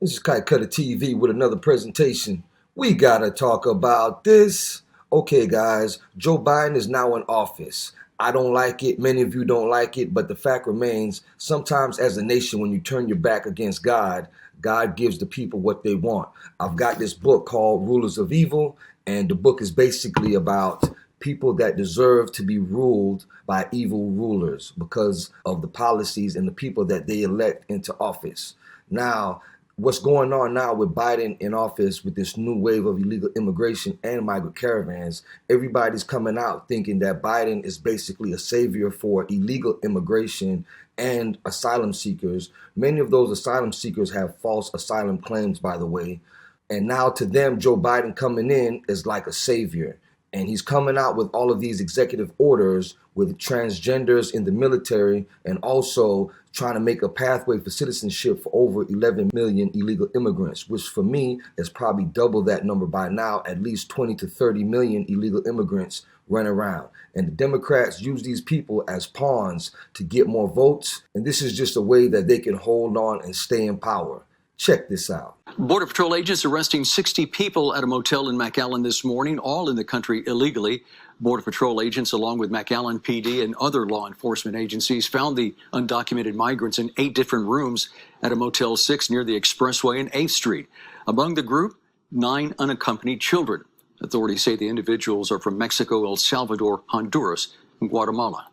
This is Kite Cutter TV with another presentation. We gotta talk about this. Okay, guys, Joe Biden is now in office. I don't like it. Many of you don't like it, but the fact remains, sometimes as a nation, when you turn your back against God, God gives the people what they want. I've got this book called Rulers of Evil, and the book is basically about people that deserve to be ruled by evil rulers because of the policies and the people that they elect into office. Now, what's going on now with Biden in office with this new wave of illegal immigration and migrant caravans, everybody's coming out thinking that Biden is basically a savior for illegal immigration and asylum seekers. Many of those asylum seekers have false asylum claims, by the way. And now to them, Joe Biden coming in is like a savior. And he's coming out with all of these executive orders with transgenders in the military and also trying to make a pathway for citizenship for over 11 million illegal immigrants, which for me is probably double that number by now, at least 20 to 30 million illegal immigrants run around. And the Democrats use these people as pawns to get more votes. And this is just a way that they can hold on and stay in power. Check this out. Border Patrol agents arresting 60 people at a motel in McAllen this morning, all in the country illegally. Border Patrol agents, along with McAllen PD and other law enforcement agencies, found the undocumented migrants in 8 different rooms at a Motel 6 near the Expressway and 8th Street. Among the group, 9 unaccompanied children. Authorities say the individuals are from Mexico, El Salvador, Honduras, and Guatemala.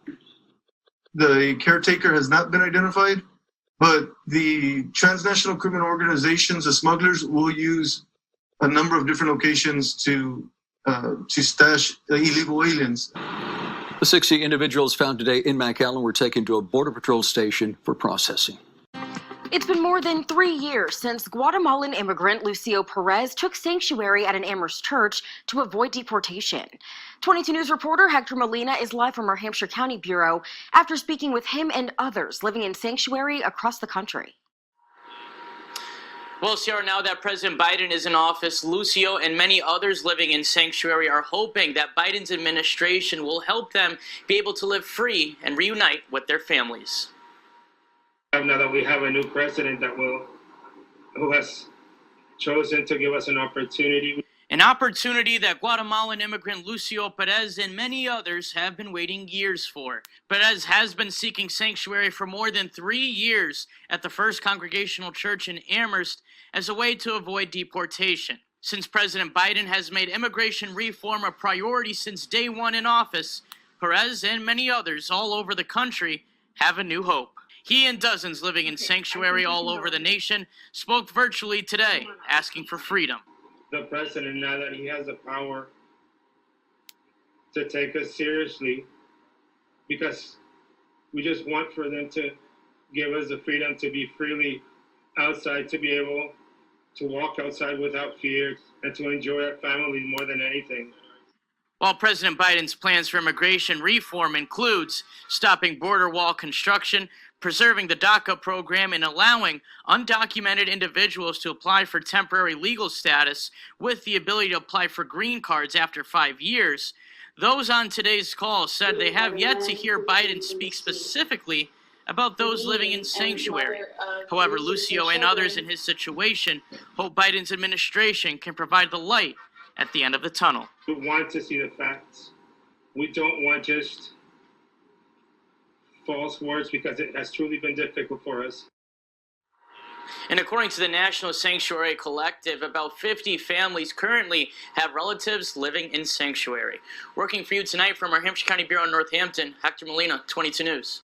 The caretaker has not been identified, but the transnational criminal organizations, the smugglers, will use a number of different locations to stash illegal aliens. The 60 individuals found today in McAllen were taken to a Border Patrol station for processing. It's been more than 3 years since Guatemalan immigrant Lucio Perez took sanctuary at an Amherst church to avoid deportation. 22 News reporter Hector Molina is live from our Hampshire County Bureau after speaking with him and others living in sanctuary across the country. Well, Sarah, now that President Biden is in office, Lucio and many others living in sanctuary are hoping that Biden's administration will help them be able to live free and reunite with their families. Now that we have a new president who has chosen to give us an opportunity. An opportunity that Guatemalan immigrant Lucio Perez and many others have been waiting years for. Perez has been seeking sanctuary for more than 3 years at the First Congregational Church in Amherst as a way to avoid deportation. Since President Biden has made immigration reform a priority since day one in office, Perez and many others all over the country have a new hope. He and dozens living in sanctuary all over the nation spoke virtually today, asking for freedom. The president, now that he has the power to take us seriously, because we just want for them to give us the freedom to be freely outside, to be able to walk outside without fear, and to enjoy our family more than anything. While President Biden's plans for immigration reform includes stopping border wall construction, preserving the DACA program, and allowing undocumented individuals to apply for temporary legal status with the ability to apply for green cards after 5 years, those on today's call said they have yet to hear Biden speak specifically about those living in sanctuary. However, Lucio and others in his situation hope Biden's administration can provide the light at the end of the tunnel. We want to see the facts. We don't want just false words, because it has truly been difficult for us. And according to the National Sanctuary Collective, about 50 families currently have relatives living in sanctuary. Working for you tonight from our Hampshire County Bureau in Northampton, Hector Molina, 22 News.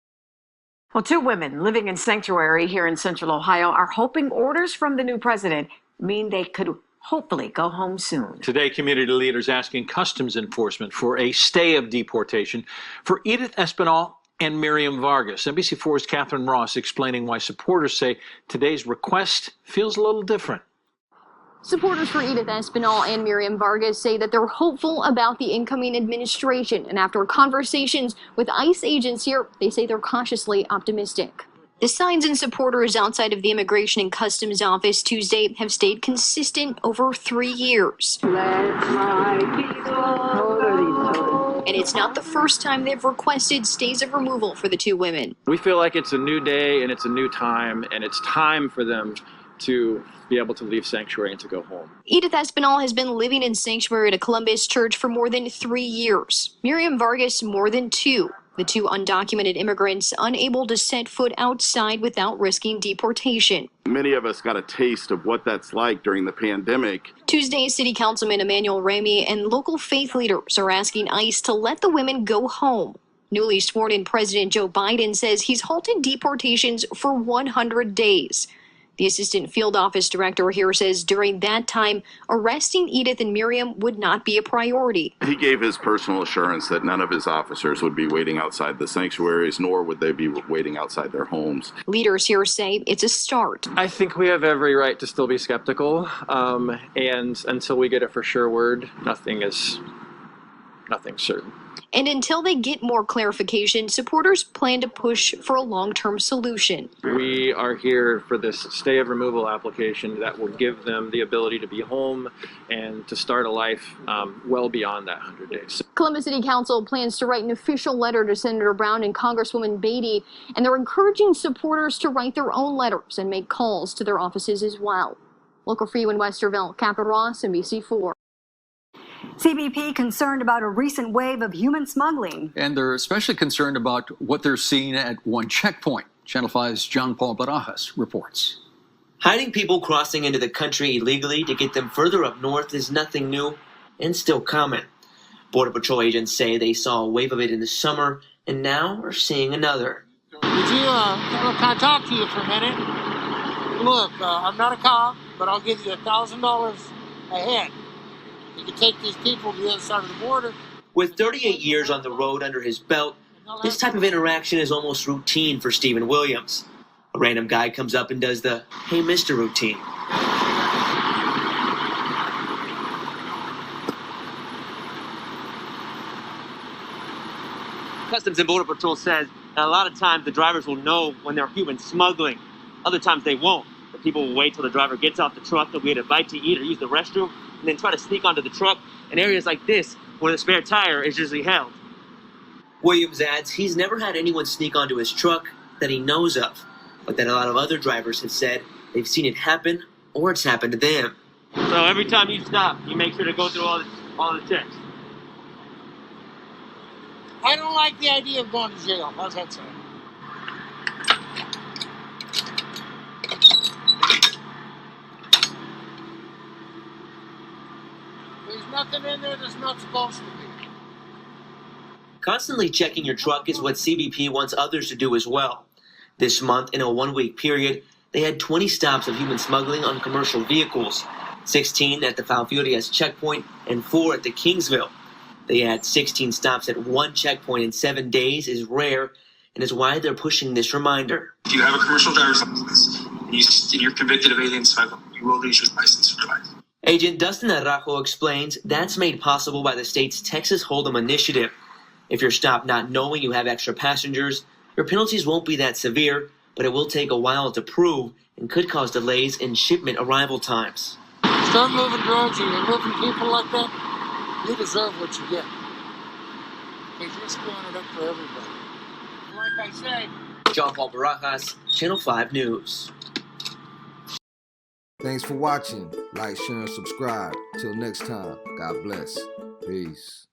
Well, 2 women living in sanctuary here in Central Ohio are hoping orders from the new president mean they could hopefully go home soon. Today, community leaders asking customs enforcement for a stay of deportation for Edith Espinal and Miriam Vargas. NBC4's Catherine Ross explaining why supporters say today's request feels a little different. Supporters for Edith Espinal and Miriam Vargas say that they're hopeful about the incoming administration, and after conversations with ICE agents here, they say they're cautiously optimistic. The signs and supporters outside of the Immigration and Customs Office Tuesday have stayed consistent over 3 years. And it's not the first time they've requested stays of removal for the 2 women. We feel like it's a new day and it's a new time, and it's time for them to be able to leave sanctuary and to go home. Edith Espinal has been living in sanctuary at a Columbus church for more than 3 years. Miriam Vargas more than 2. The 2 undocumented immigrants unable to set foot outside without risking deportation. Many of us got a taste of what that's like during the pandemic. Tuesday, City Councilman Emmanuel Ramey and local faith leaders are asking ICE to let the women go home. Newly sworn in President Joe Biden says he's halted deportations for 100 days. The assistant field office director here says during that time, arresting Edith and Miriam would not be a priority. He gave his personal assurance that none of his officers would be waiting outside the sanctuaries, nor would they be waiting outside their homes. Leaders here say it's a start. I think we have every right to still be skeptical, and until we get a for sure word, nothing's certain. And until they get more clarification, supporters plan to push for a long-term solution. We are here for this stay of removal application that will give them the ability to be home and to start a life well beyond that 100 days. Columbus City Council plans to write an official letter to Senator Brown and Congresswoman Beatty, and they're encouraging supporters to write their own letters and make calls to their offices as well. Local for you in Westerville, Catherine Ross, NBC4. CBP concerned about a recent wave of human smuggling. And they're especially concerned about what they're seeing at one checkpoint. Channel 5's John Paul Barajas reports. Hiding people crossing into the country illegally to get them further up north is nothing new and still common. Border Patrol agents say they saw a wave of it in the summer and now are seeing another. Can I talk to you for a minute? Look, I'm not a cop, but I'll give you $1,000 a head. You can take these people to the other side of the border. With 38 years on the road under his belt, this type of interaction is almost routine for Stephen Williams. A random guy comes up and does the "Hey, Mr." routine. Customs and Border Patrol says that a lot of times the drivers will know when they're human smuggling. Other times they won't. The people will wait till the driver gets off the truck, they'll get a bite to eat or use the restroom, and then try to sneak onto the truck in areas like this where the spare tire is usually held. Williams adds he's never had anyone sneak onto his truck that he knows of, but that a lot of other drivers have said they've seen it happen or it's happened to them. So every time you stop, you make sure to go through all the checks. I don't like the idea of going to jail. How's that sound? There's nothing in there that's not supposed to be. Constantly checking your truck is what CBP wants others to do as well. This month, in a 1-week period, they had 20 stops of human smuggling on commercial vehicles, 16 at the Falfurrias checkpoint and 4 at the Kingsville. They had 16 stops at one checkpoint in 7 days is rare, and is why they're pushing this reminder. If you have a commercial driver's license and you're convicted of alien smuggling, you will lose your license for life. Agent Dustin Arrajo explains that's made possible by the state's Texas Hold'em initiative. If you're stopped not knowing you have extra passengers, your penalties won't be that severe, but it will take a while to prove and could cause delays in shipment arrival times. Start moving drugs and you're moving people like that, you deserve what you get. Because you're screwing it up for everybody. Like I said. John Paul Barajas, Channel 5 News. Thanks for watching. Like, share, and subscribe. Till next time, God bless. Peace.